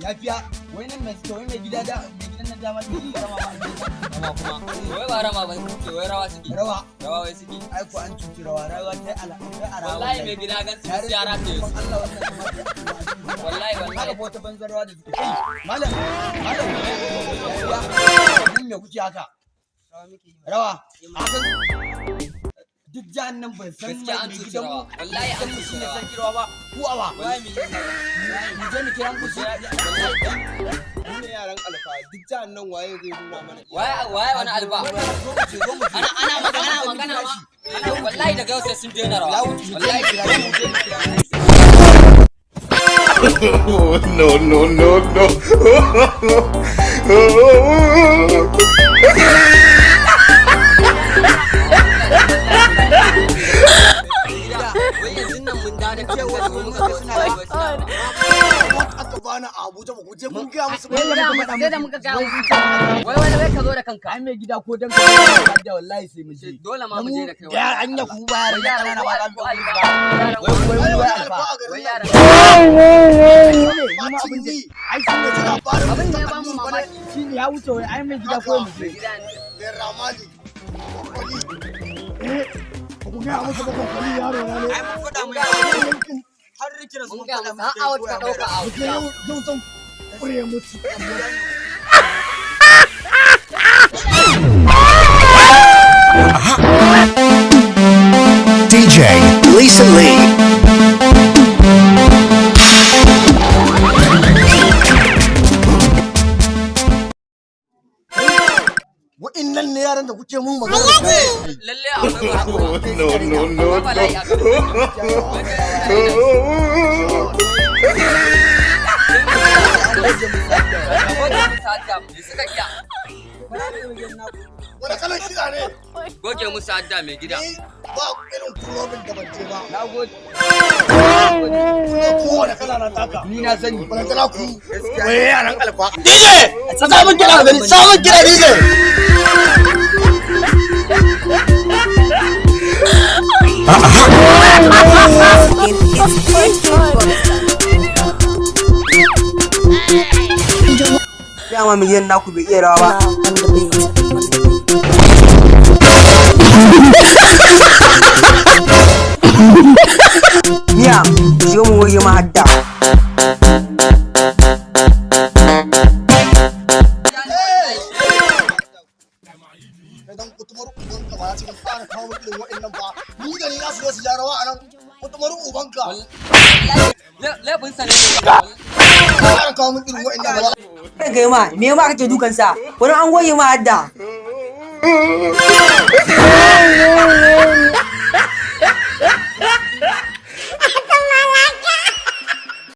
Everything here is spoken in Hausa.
lafiya wai nan mai suke wai mai gida da gidan nan dama da rama kuma wai ba rama ba suke wai rawa suke rawa wai suke ai ko an cuci rawa ta ala wallahi mai gida gan su yara ce Allah wallahi bota banzar rawa da suke malam nan me kuke haka rawa haka duk jahan nan ban san mai gidan mu wallahi an ci ne san kirawa ba ku awa wallahi mu je mu kiran ku ne yaran alfa duk jahan nan waye zai nuna mana waye wani alfa ana magana ma wallahi daga yau sai sun daina rawa wallahi no bana Abuja ba guje mun ga musu sai da muka ga wai ka zo da kanka ai mai gida ko dan ka da wallahi sai mu je dole ma mu je da kai ya anya ku ba yara na ba za ku wai yara ma abin da ai shi ne abin da ya ba mu mamaki shi ne ya wuce wai ai mai gida ko mu je da ramali ku ga musu ba kokari yaro ya ne ai mun fada mai har rikira sun ga mu a wata dauka a yau san kure mutu DJ Lisa Lee. wa'innan ne yaran da kuke mun magana lalle akwai ba wani kalan kiɗa ne goge musu hadda mai gida ba irin kulobin da bance ba na gode kowane kala na taka ni na sani wani kala ku wai yaran alfa DJ samun kiɗa gani samun kiɗa DJ dama miliyan naku bai iya rawa ba miya zo mu waje ma hadda idan kutumar ubanka ba ya ce fara kawo irin wa'annan ba ni da ni za su zo su ja rawa a nan kutumar ubanka laifin sa ne fara kawo min irin wa'annan ba kai ga ma me ma kake dukan sa wani an goye ma hadda